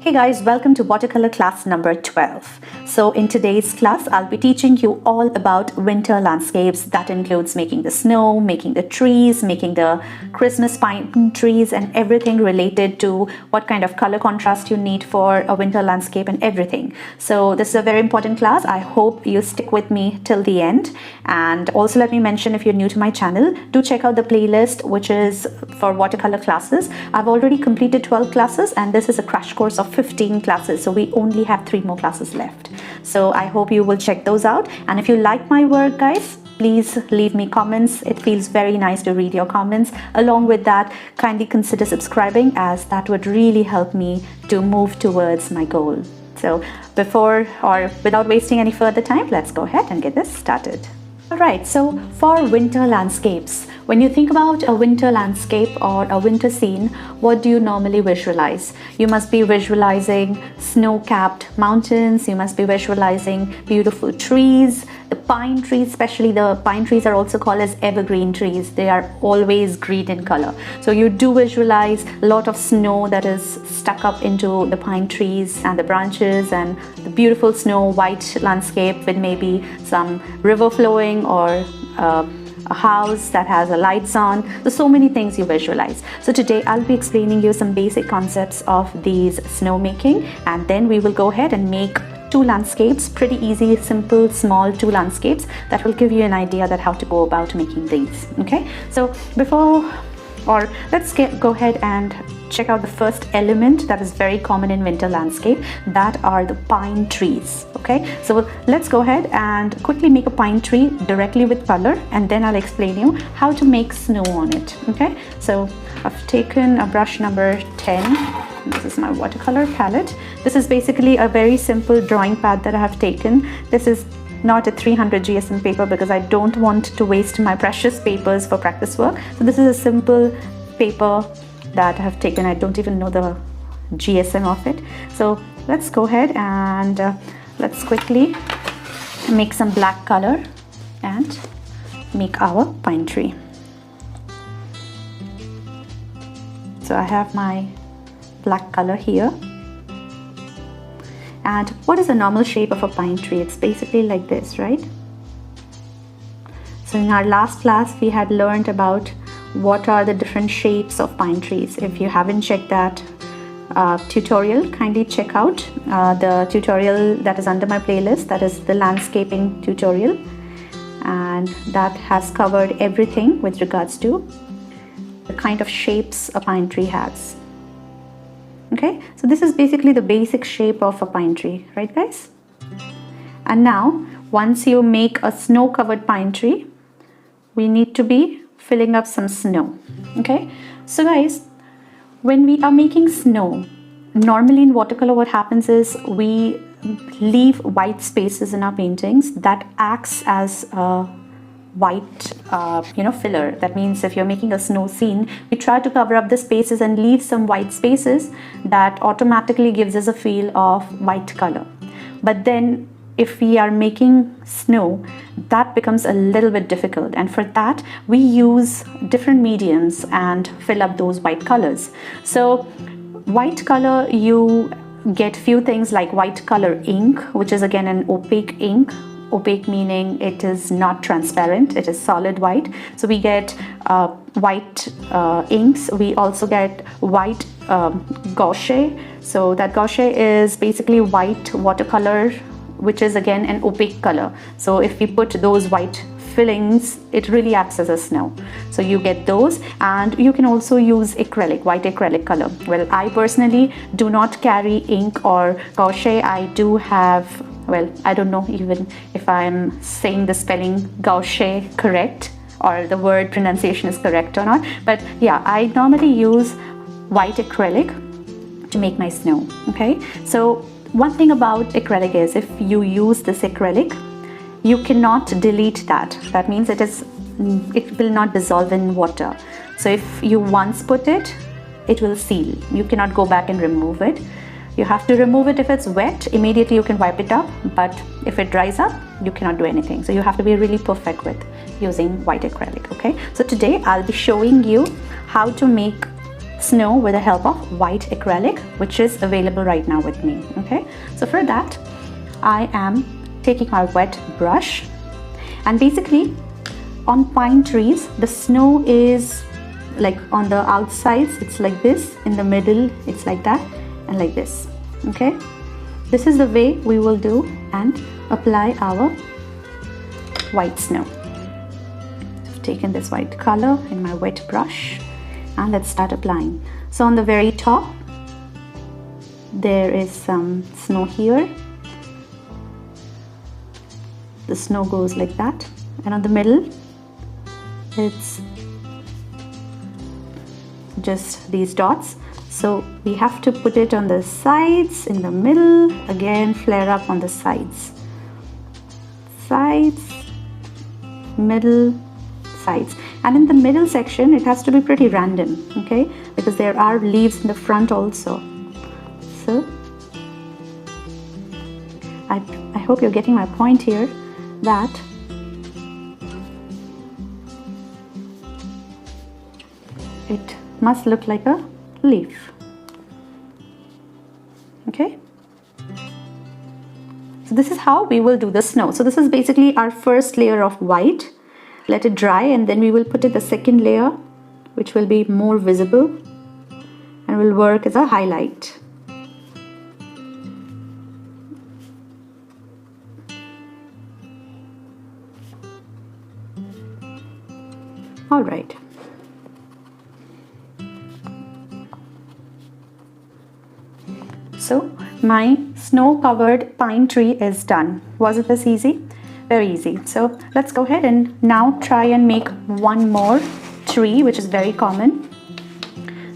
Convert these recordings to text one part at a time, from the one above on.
Hey guys, welcome to watercolor class number 12. So in today's class, I'll be teaching you all about winter landscapes. That includes making the snow, making the trees, making the Christmas pine trees, and everything related to what kind of color contrast you need for a winter landscape and everything. So this is a very important class. I hope you stick with me till the end. And also let me mention, if you're new to my channel, do check out the playlist, which is for watercolor classes. I've already completed 12 classes and this is a crash course of 15 classes, so we only have 3 more classes left. So I hope you will check those out, and if you like my work, guys, please leave me comments. It feels very nice to read your comments. Along with that, kindly consider subscribing, as that would really help me to move towards my goal. So without wasting any further time, let's go ahead and get this started. Alright, so for winter landscapes, when you think about a winter landscape or a winter scene, what do you normally visualize? You must be visualizing snow-capped mountains, you must be visualizing beautiful trees, the pine trees, especially the pine trees are also called as evergreen trees. They are always green in color. So you do visualize a lot of snow that is stuck up into the pine trees and the branches, and the beautiful snow white landscape with maybe some river flowing or a house that has a lights on. There's so many things you visualize. So today I'll be explaining you some basic concepts of these snow making, and then we will go ahead and make 2 landscapes, pretty easy, simple, small 2 landscapes that will give you an idea that how to go about making these. Okay, so let's go ahead and check out the first element that is very common in winter landscape. That are the pine trees. Okay, so let's go ahead and quickly make a pine tree directly with color, and then I'll explain you how to make snow on it. Okay, so I've taken a brush number 10. This is my watercolor palette. This is basically a very simple drawing pad that I have taken. This is not a 300 GSM paper because I don't want to waste my precious papers for practice work. So this is a simple paper that I have taken. I don't even know the GSM of it. So let's go ahead and let's quickly make some black color and make our pine tree. So I have my black color here. And what is the normal shape of a pine tree? It's basically like this, right? So in our last class we had learned about what are the different shapes of pine trees. If you haven't checked that tutorial, kindly check out the tutorial that is under my playlist. That is the landscaping tutorial, and that has covered everything with regards to the kind of shapes a pine tree has. Okay, so this is basically the basic shape of a pine tree, right guys? And now once you make a snow covered pine tree, we need to be filling up some snow. Okay, so guys, when we are making snow, normally in watercolor what happens is we leave white spaces in our paintings that acts as a white filler. That means if you're making a snow scene, we try to cover up the spaces and leave some white spaces that automatically gives us a feel of white color. But then if we are making snow, that becomes a little bit difficult, and for that we use different mediums and fill up those white colors. So white color, you get few things like white color ink, which is again an opaque ink. Opaque meaning it is not transparent, it is solid white. So we get white inks. We also get white gouache. So that gouache is basically white watercolor, which is again an opaque color. So if we put those white fillings, it really acts as a snow. So you get those, and you can also use acrylic, white acrylic color. Well, I personally do not carry ink or gouache. I do have, well, I don't know even if I'm saying the spelling gouache correct or the word pronunciation is correct or not, but yeah, I normally use white acrylic to make my snow. Okay, so one thing about acrylic is if you use this acrylic, you cannot delete that. That means it will not dissolve in water. So if you once put it, it will seal. You cannot go back and remove it. You have to remove it if it's wet. Immediately you can wipe it up, but if it dries up, you cannot do anything. So you have to be really perfect with using white acrylic. Okay, so today I'll be showing you how to make snow with the help of white acrylic, which is available right now with me. Okay, so for that I am taking my wet brush, and basically on pine trees the snow is like on the outsides it's like this, in the middle it's like that, and like this. Okay, this is the way we will do and apply our white snow. I've taken this white color in my wet brush and let's start applying. So on the very top there is some snow here. The snow goes like that, and on the middle it's just these dots. So we have to put it on the sides, in the middle, again flare up on the sides, middle, sides, and in the middle section it has to be pretty random, okay, because there are leaves in the front also. So I hope you're getting my point here, that it must look like a leaf. Okay, so this is how we will do the snow. So this is basically our first layer of white. Let it dry and then we will put it the second layer, which will be more visible and will work as a highlight. All right. So my snow-covered pine tree is done. Was it this easy? Very easy. So let's go ahead and now try and make one more tree, which is very common.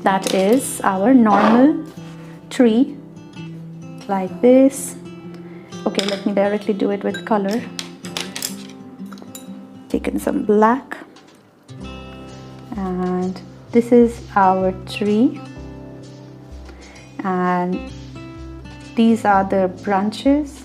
That is our normal tree, like this. Okay, let me directly do it with color. Taken some black. And this is our tree, and these are the branches.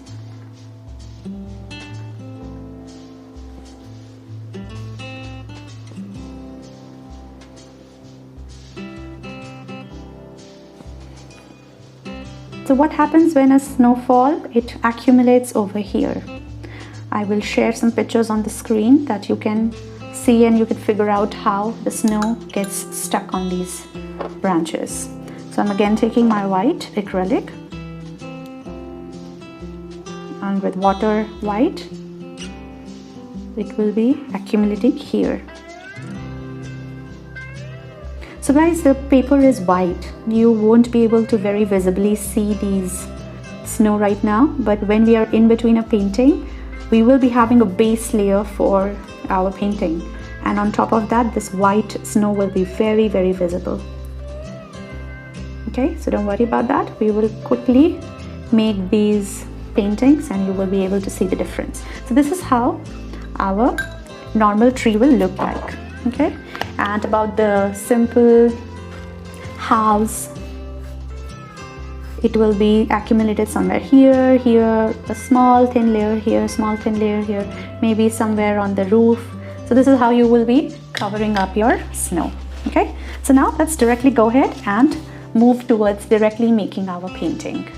So what happens when a snowfall? It accumulates over here. I will share some pictures on the screen that you can see and you can figure out how the snow gets stuck on these branches. So I'm again taking my white acrylic, and with water white it will be accumulating here. So guys, the paper is white. You won't be able to very visibly see these snow right now, but when we are in between a painting, we will be having a base layer for our painting, and on top of that this white snow will be very, very visible. Okay, so don't worry about that. We will quickly make these paintings and you will be able to see the difference. So this is how our normal tree will look like. Okay, and about the simple house, it will be accumulated somewhere here, a small thin layer here, small thin layer here, maybe somewhere on the roof. So this is how you will be covering up your snow. Okay, so now let's directly go ahead and move towards directly making our painting.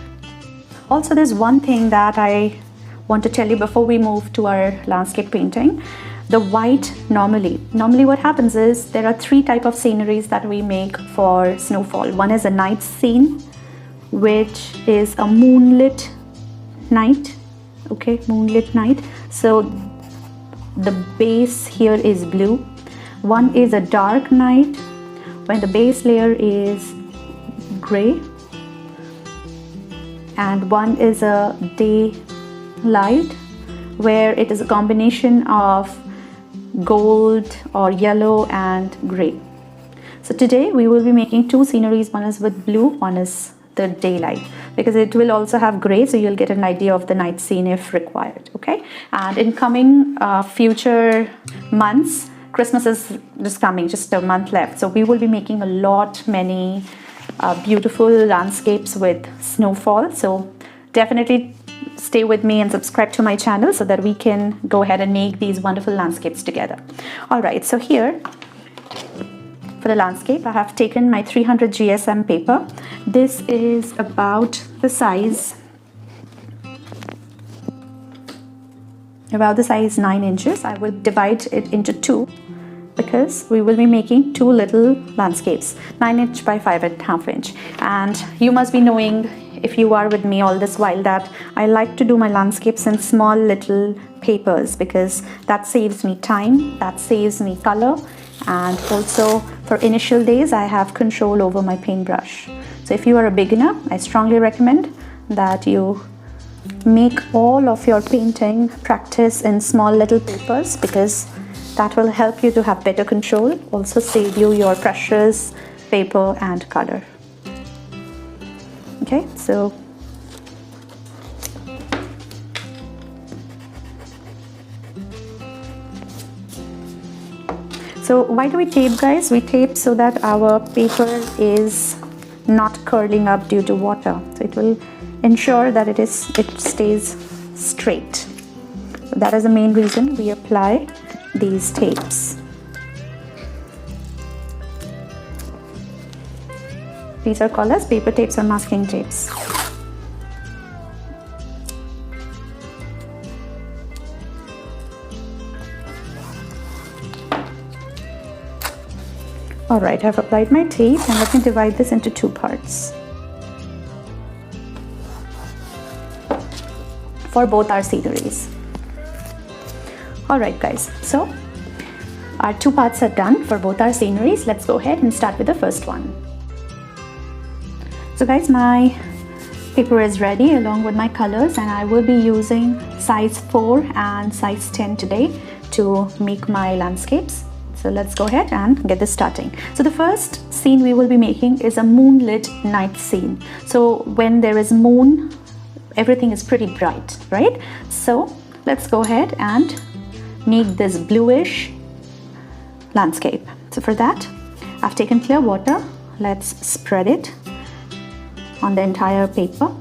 Also, there's one thing that I want to tell you before we move to our landscape painting. The white, normally what happens is there are three types of sceneries that we make for snowfall. One is a night scene, which is a moonlit night. Okay, moonlit night. So the base here is blue. One is a dark night when the base layer is gray, and one is a daylight where it is a combination of gold or yellow and gray. So today we will be making two sceneries. One is with blue, one is the daylight, because it will also have gray, so you'll get an idea of the night scene if required. Okay, and in coming future months, Christmas is just coming, just a month left, so we will be making many beautiful landscapes with snowfall. So definitely stay with me and subscribe to my channel so that we can go ahead and make these wonderful landscapes together. All right, so here for the landscape, I have taken my 300 GSM paper. This is about the size 9 inches. I will divide it into two because we will be making two little landscapes, 9 inch by 5.5 inch. And you must be knowing, if you are with me all this while, that I like to do my landscapes in small little papers because that saves me time, that saves me color, and also for initial days I have control over my paintbrush. So if you are a beginner, I strongly recommend that you make all of your painting practice in small little papers because that will help you to have better control, also save you your precious paper and color. Okay, so why do we tape, guys? We tape so that our paper is not curling up due to water. So it will ensure that it stays straight. So that is the main reason we apply these tapes. These are called as paper tapes or masking tapes. Alright, I've applied my tape and let me divide this into two parts for both our sceneries. Alright guys, so our two parts are done for both our sceneries. Let's go ahead and start with the first one. So guys, my paper is ready along with my colors, and I will be using size 4 and size 10 today to make my landscapes. So let's go ahead and get this starting. So the first scene we will be making is a moonlit night scene. So when there is moon, everything is pretty bright, right? So let's go ahead and make this bluish landscape. So for that, I've taken clear water. Let's spread it on the entire paper.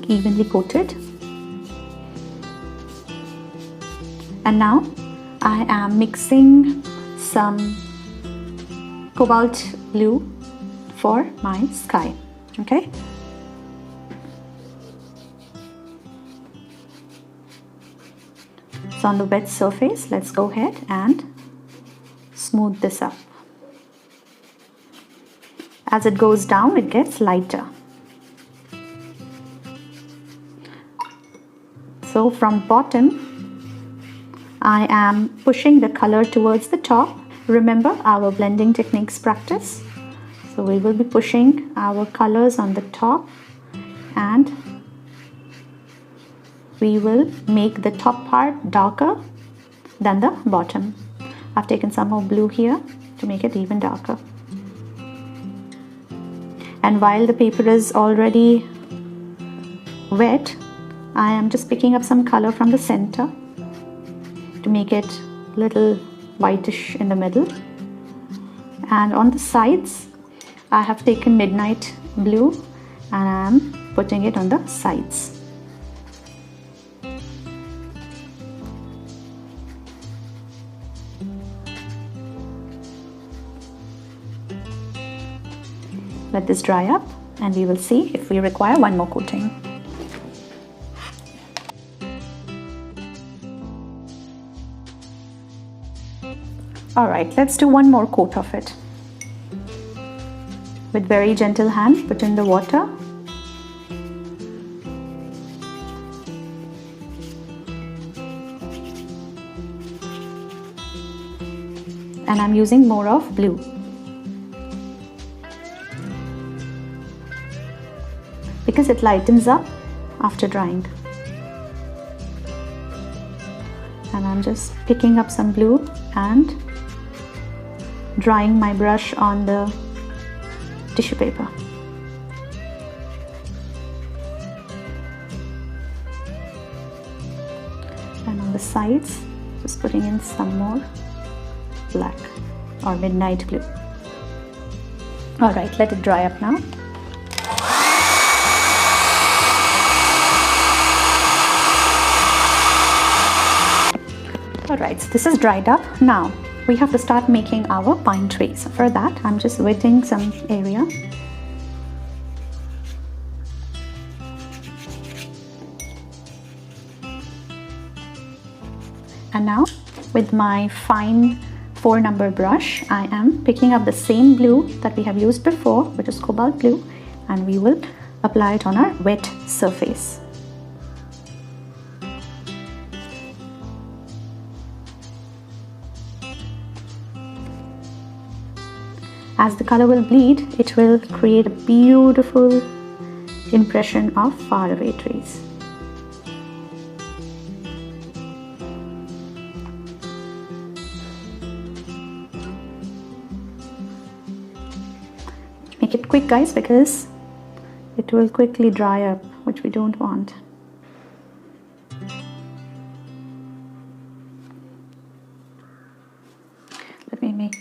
Evenly coated. And now I am mixing some cobalt blue for my sky. Okay. So on the wet surface, let's go ahead and smooth this up. As it goes down, it gets lighter. So from bottom, I am pushing the color towards the top. Remember our blending techniques practice. So we will be pushing our colors on the top, and we will make the top part darker than the bottom. I've taken some more blue here to make it even darker. And while the paper is already wet, I am just picking up some color from the center to make it a little whitish in the middle. And on the sides, I have taken midnight blue and I am putting it on the sides. Let this dry up and we will see if we require one more coating. Alright, let's do one more coat of it. With very gentle hand, put in the water. And I'm using more of blue. Because it lightens up after drying. And I'm just picking up some blue and drying my brush on the tissue paper. And on the sides, just putting in some more black or midnight blue. Alright, let it dry up now. Alright, so this is dried up. Now we have to start making our pine trees. For that, I'm just wetting some area. And now with my fine 4-number brush, I am picking up the same blue that we have used before, which is cobalt blue, and we will apply it on our wet surface. As the color will bleed, it will create a beautiful impression of faraway trees. Make it quick, guys, because it will quickly dry up, which we don't want. Let me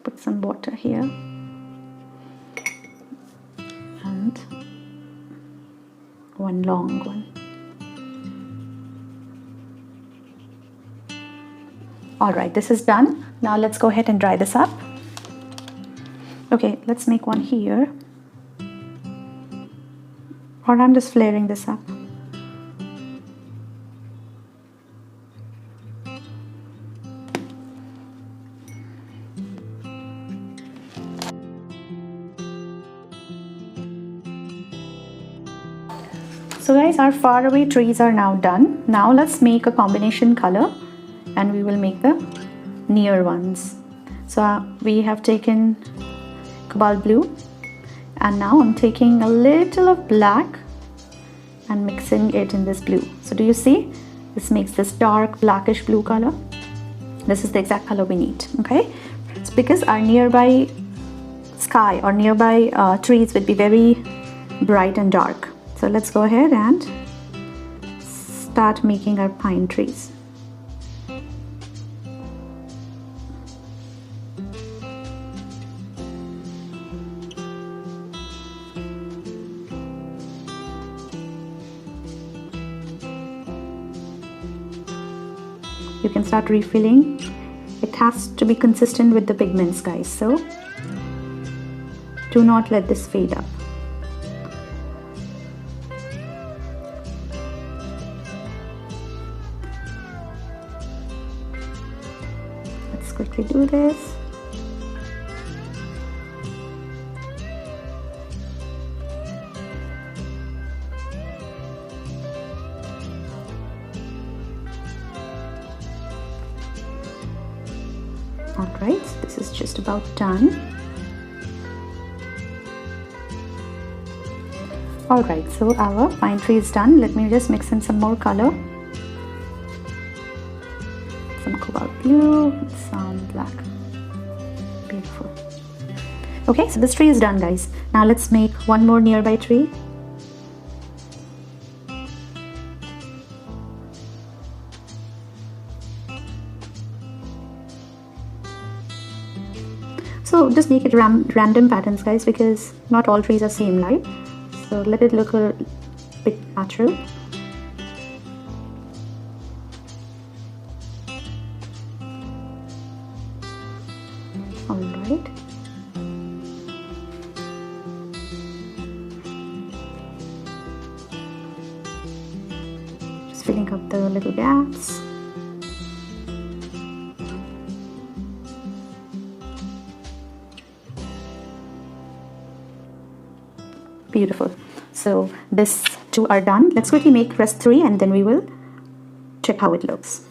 put some water here and one long one. Alright, this is done. Now let's go ahead and dry this up. Okay, let's make one here. Or I'm just flaring this up. So guys, our faraway trees are now done. Now let's make a combination color and we will make the near ones. So we have taken cobalt blue and now I'm taking a little of black and mixing it in this blue. So do you see? This makes this dark blackish blue color. This is the exact color we need, okay? It's because our nearby sky or nearby trees would be very bright and dark. So let's go ahead and start making our pine trees. You can start refilling. It has to be consistent with the pigments, guys, so do not let this fade up. Let's quickly do this. Alright, this is just about done. Alright, so our pine tree is done. Let me just mix in some more color. Some cobalt blue, some black. Beautiful. Okay, so this tree is done, guys. Now let's make one more nearby tree. So just make it random patterns, guys, because not all trees are same, right? So let it look a bit natural. Alright. Just filling up the little gaps. Beautiful. So this 2 are done. Let's quickly make rest 3 and then we will check how it looks.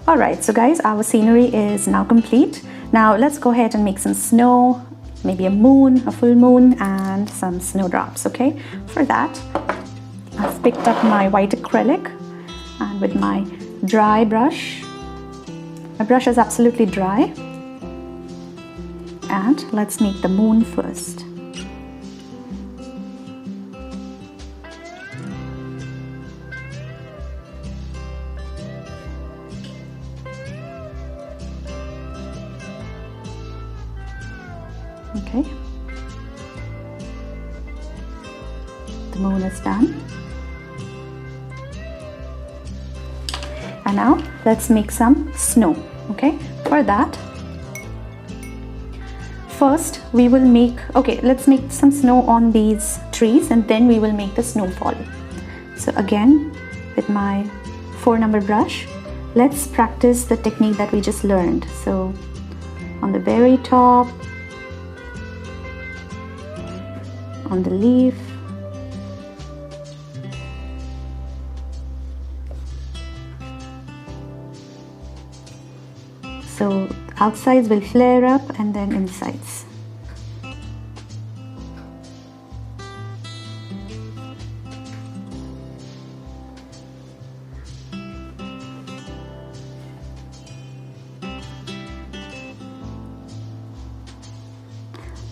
Alright, so guys, our scenery is now complete. Now let's go ahead and make some snow, maybe a moon, a full moon, and some snowdrops, okay? For that, I've picked up my white acrylic, and with my dry brush, my brush is absolutely dry, and let's make the moon first. Okay, the moon is done. And now let's make some snow. Okay, for that, first we will make, let's make some snow on these trees, and then we will make the snowfall. So again, with my 4-number brush, let's practice the technique that we just learned. So on the very top, on the leaf, so outsides will flare up and then insides.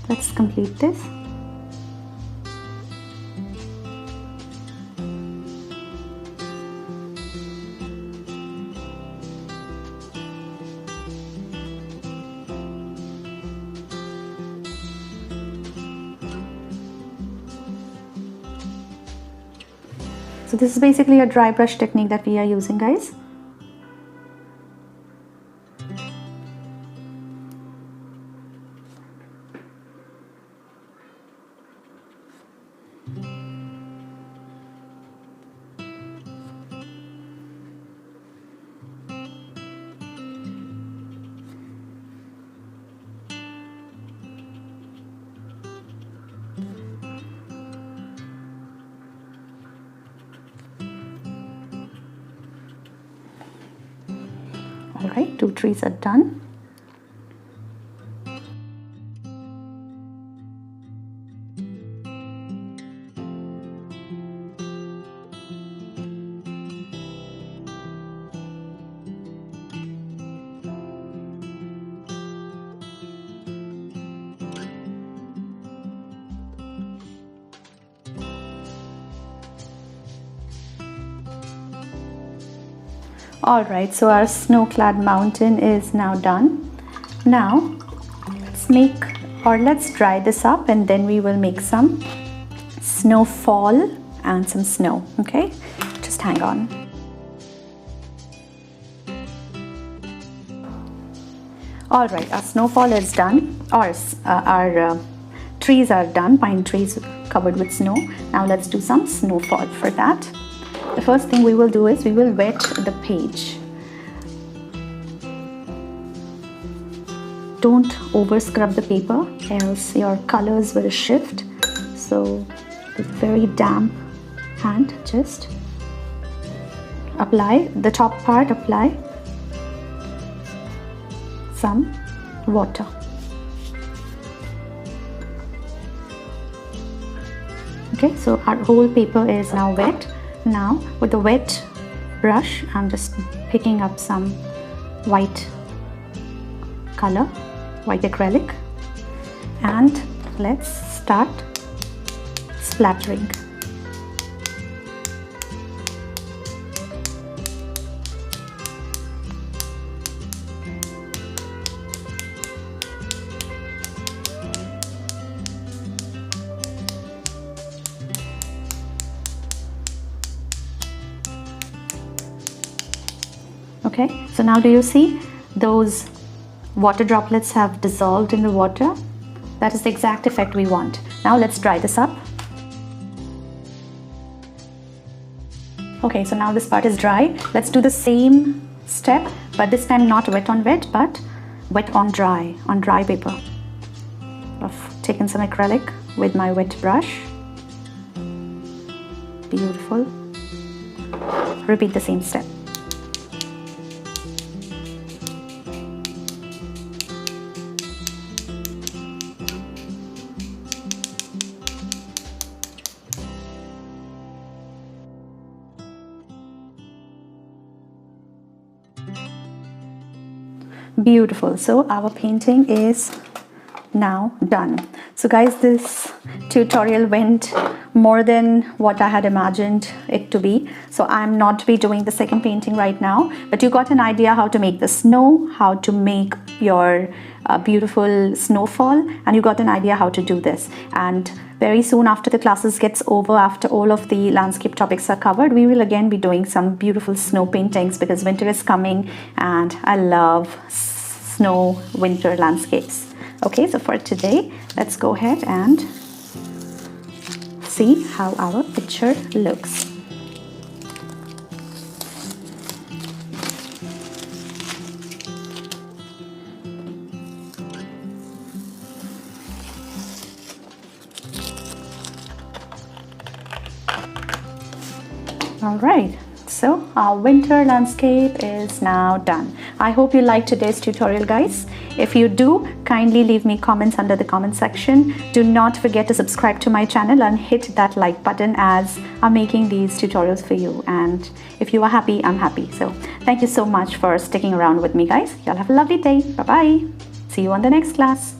Let's complete this. So this is basically a dry brush technique that we are using, guys. Alright, 2 trees are done. Alright, so our snow-clad mountain is now done. Now let's dry this up, and then we will make some snowfall and some snow. Okay, just hang on. Alright, our snowfall is done. Our trees are done, pine trees covered with snow. Now let's do some snowfall. For that, the first thing we will do is we will wet the page. Don't over scrub the paper, else your colors will shift. So with very damp hand, just apply the top part, apply some water. Okay, so our whole paper is now wet. Now with the wet brush, I'm just picking up some white color, white acrylic, and let's start splattering. Okay, so now do you see those water droplets have dissolved in the water? That is the exact effect we want. Now let's dry this up. Okay, so now this part is dry. Let's do the same step, but this time not wet on wet, but wet on dry paper. I've taken some acrylic with my wet brush. Beautiful. Repeat the same step. Beautiful. So our painting is now done. So guys, this tutorial went more than what I had imagined it to be. So I'm not be doing the second painting right now, but you got an idea how to make the snow, how to make your beautiful snowfall, and you got an idea how to do this. And very soon after the classes gets over, after all of the landscape topics are covered, we will again be doing some beautiful snow paintings because winter is coming and I love snow winter landscapes. Okay, so for today, let's go ahead and see how our picture looks. All right, so our winter landscape is now done. I hope you liked today's tutorial, guys. If you do, kindly leave me comments under the comment section. Do not forget to subscribe to my channel and hit that like button, as I'm making these tutorials for you. And if you are happy, I'm happy. So thank you so much for sticking around with me, guys. Y'all have a lovely day. Bye-bye. See you on the next class.